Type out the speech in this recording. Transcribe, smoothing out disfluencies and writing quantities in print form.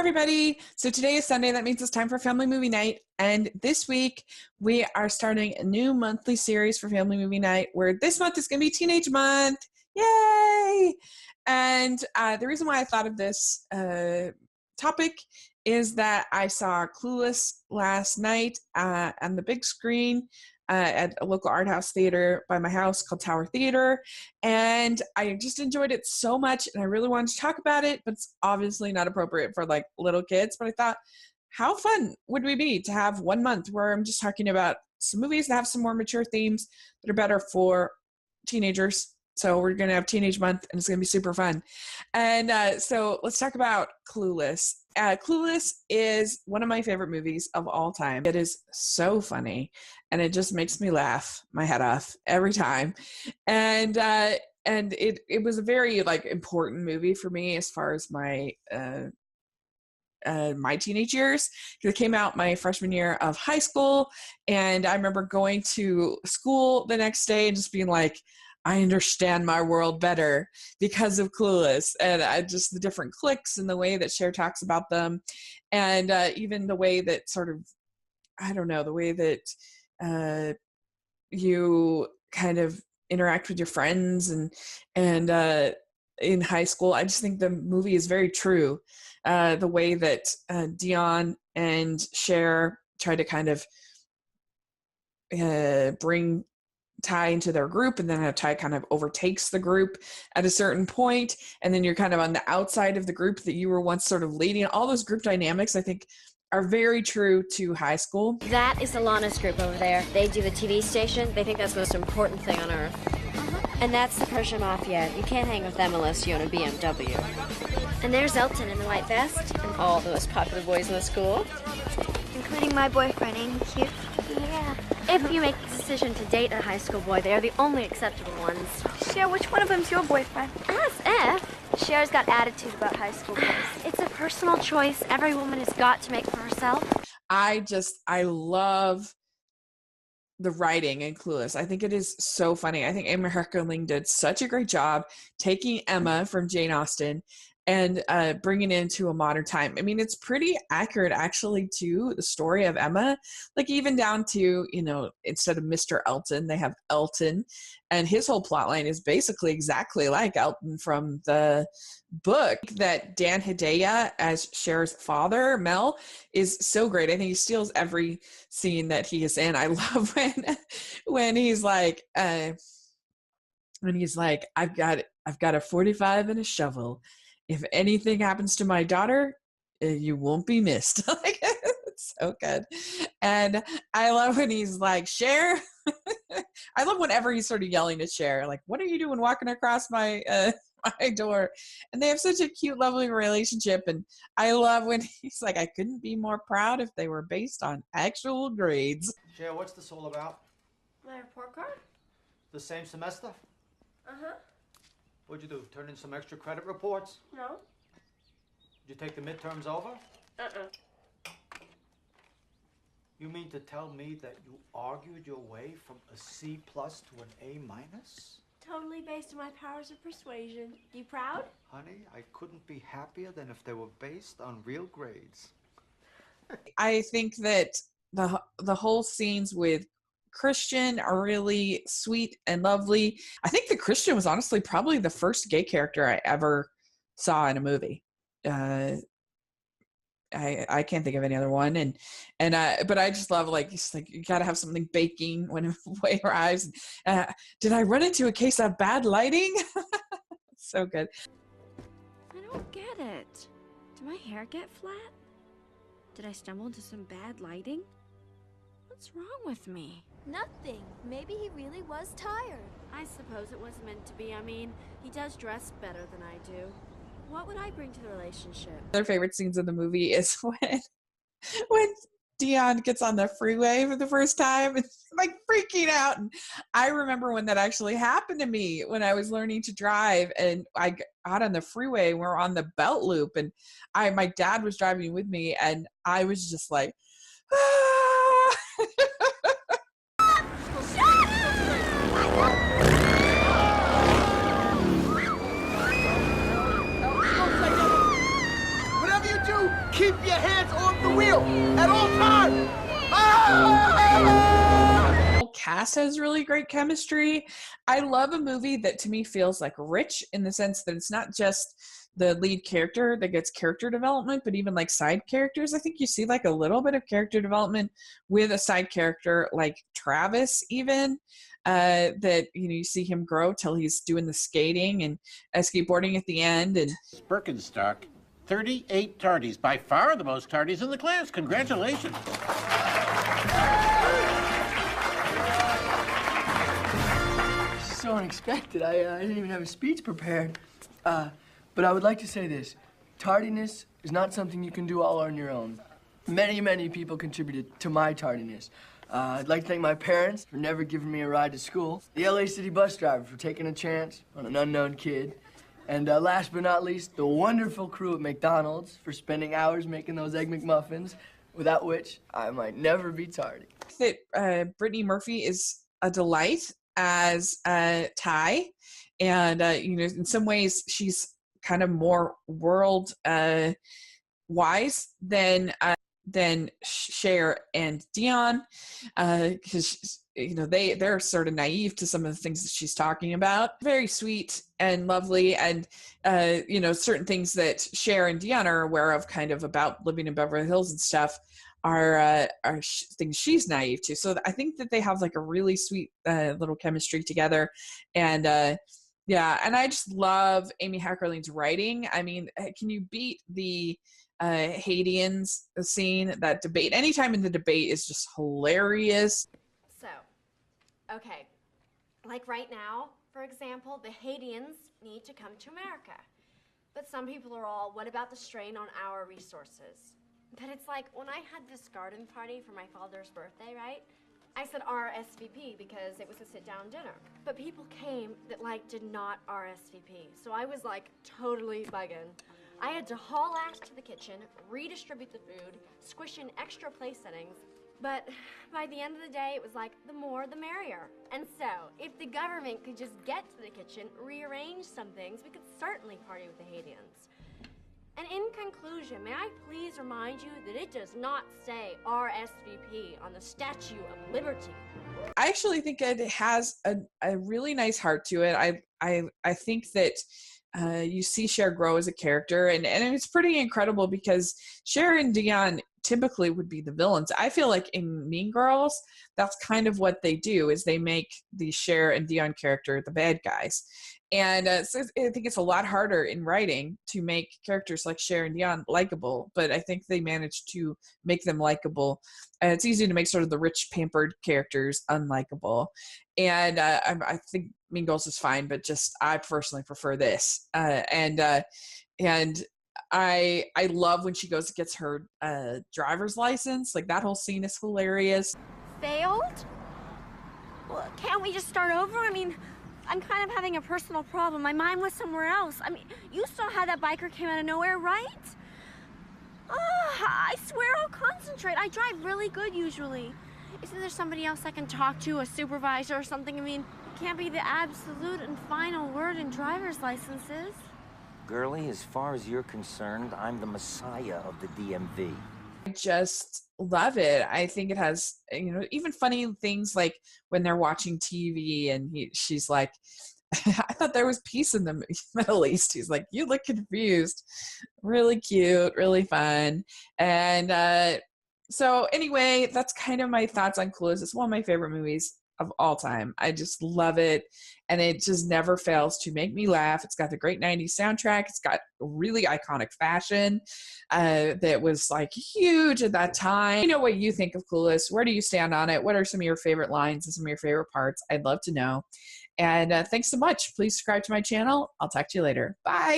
everybody. So today is Sunday. That means it's time for Family Movie Night. And this week, we are starting a new monthly series for Family Movie Night where this month is going to be Teenage Month. Yay! And the reason why I thought of this topic is that I saw Clueless last night on the big screen at a local art house theater by my house called Tower Theater. And I just enjoyed it so much and I really wanted to talk about it, but it's obviously not appropriate for like little kids. But I thought, how fun would we be to have 1 month where I'm just talking about some movies that have some more mature themes that are better for teenagers. So we're going to have Teenage Month and it's going to be super fun. And so let's talk about Clueless. Clueless is one of my favorite movies of all time. It is so funny and it just makes me laugh my head off every time. And it was a very like important movie for me as far as my teenage years. It came out my freshman year of high school, and I remember going to school the next day and just being like, I understand my world better because of Clueless. And just the different cliques and the way that Cher talks about them, and even the way that sort of, I don't know, the way that you kind of interact with your friends and in high school. I just think the movie is very true. The way that Dion and Cher try to kind of bring Ty into their group, and then how Ty kind of overtakes the group at a certain point, and then you're kind of on the outside of the group that you were once sort of leading. All those group dynamics, I think, are very true to high school. That is Alana's group over there. They do the TV station. They think that's the most important thing on earth. And that's the Persian Mafia. You can't hang with them unless you own a BMW. And there's Elton in the white vest, and all the most popular boys in the school. Including my boyfriend, ain't he cute? Yeah. If you make the decision to date a high school boy, they are the only acceptable ones. Cher, which one of them's your boyfriend? Ask F. Cher's got attitude about high school boys. It's a personal choice every woman has got to make for herself. I love the writing in Clueless. I think it is so funny. I think Emma Herkling did such a great job taking Emma from Jane Austen and bringing it into a modern time. I mean, it's pretty accurate actually to the story of Emma, like even down to, you know, instead of Mr. Elton, they have Elton, and his whole plot line is basically exactly like Elton from the book. That Dan Hedaya as Cher's father, Mel, is so great. I think he steals every scene that he is in. I love when he's like, I've got a 45 and a shovel. If anything happens to my daughter, you won't be missed. Like, it's so good. And I love when he's like, Cher. I love whenever he's sort of yelling at Cher, like, what are you doing walking across my my door? And they have such a cute, lovely relationship. And I love when he's like, I couldn't be more proud if they were based on actual grades. Cher, what's this all about? My report card? The same semester? Uh-huh. What'd you do, turn in some extra credit reports? No. Did you take the midterms over? Uh-uh. You mean to tell me that you argued your way from a C+ to an A-? Totally based on my powers of persuasion. You proud? Honey, I couldn't be happier than if they were based on real grades. I think that the whole scenes with Christian are really sweet and lovely. I think that Christian was honestly probably the first gay character I ever saw in a movie. I can't think of any other one, but I just love, like, it's like you gotta have something baking when it arrives. Did I run into a case of bad lighting? So good. I don't get it. Did my hair get flat? Did I stumble into some bad lighting? What's wrong with me? Nothing. Maybe he really was tired. I suppose it was meant to be. I mean, he does dress better than I do. What would I bring to the relationship? Their favorite scenes of the movie is when Dion gets on the freeway for the first time and like freaking out. And I remember when that actually happened to me when I was learning to drive, and I got on the freeway. We're on the belt loop, and my dad was driving with me, and I was just like, ah! Keep cast has really great chemistry. I love a movie that to me feels like rich in the sense that it's not just the lead character that gets character development, but even like side characters. I think you see like a little bit of character development with a side character like Travis, even that you see him grow till he's doing the skating and skateboarding at the end. And Birkenstock, 38 tardies, by far the most tardies in the class. Congratulations. So unexpected. I didn't even have a speech prepared. But I would like to say this. Tardiness is not something you can do all on your own. Many, many people contributed to my tardiness. I'd like to thank my parents for never giving me a ride to school, the LA City bus driver for taking a chance on an unknown kid, and last but not least, the wonderful crew at McDonald's for spending hours making those Egg McMuffins, without which I might never be tardy. That Brittany Murphy is a delight as Ty, and in some ways she's kind of more world wise than Cher and Dion, because they're sort of naive to some of the things that she's talking about. Very sweet and lovely, and certain things that Cher and Dion are aware of, kind of about living in Beverly Hills and stuff, are things she's naive to. So I think that they have like a really sweet little chemistry together, and yeah, and I just love Amy Heckerling's writing. I mean, can you beat the Haitians scene? That debate, anytime in the debate, is just hilarious. So, okay, like right now, for example, the Haitians need to come to America. But some people are all, what about the strain on our resources? But it's like, when I had this garden party for my father's birthday, right? I said RSVP because it was a sit-down dinner. But people came that did not RSVP. So I was totally bugging. I had to haul ass to the kitchen, redistribute the food, squish in extra place settings. But by the end of the day, it was the more the merrier. And so, if the government could just get to the kitchen, rearrange some things, we could certainly party with the Haitians. And in conclusion, may I please remind you that it does not say RSVP on the Statue of Liberty. I actually think it has a really nice heart to it. I think that you see Cher grow as a character, and it's pretty incredible because Cher and Dion typically would be the villains. I feel like in Mean Girls, that's kind of what they do, is they make the Cher and Dion character the bad guys. And so I think it's a lot harder in writing to make characters like Cher and Dion likable, but I think they managed to make them likable. It's easy to make sort of the rich, pampered characters unlikable. And I think Mean Girls is fine, but just I personally prefer this. And I love when she goes and gets her driver's license. That whole scene is hilarious. Failed? Well, can't we just start over? I mean, I'm kind of having a personal problem. My mind was somewhere else. I mean, you saw how that biker came out of nowhere, right? I swear I'll concentrate. I drive really good usually. Isn't there somebody else I can talk to, a supervisor or something? I mean, it can't be the absolute and final word in driver's licenses. Girlie, as far as you're concerned, I'm the messiah of the DMV. I just love it. I think it has, even funny things like when they're watching TV and she's like, I thought there was peace in the Middle East. He's like, you look confused. Really cute, really fun. And so anyway, that's kind of my thoughts on Clueless. It's one of my favorite movies of all time. I just love it. And it just never fails to make me laugh. It's got the great 90s soundtrack. It's got really iconic fashion that was huge at that time. You know what you think of Clueless. Where do you stand on it? What are some of your favorite lines and some of your favorite parts? I'd love to know. And thanks so much. Please subscribe to my channel. I'll talk to you later. Bye.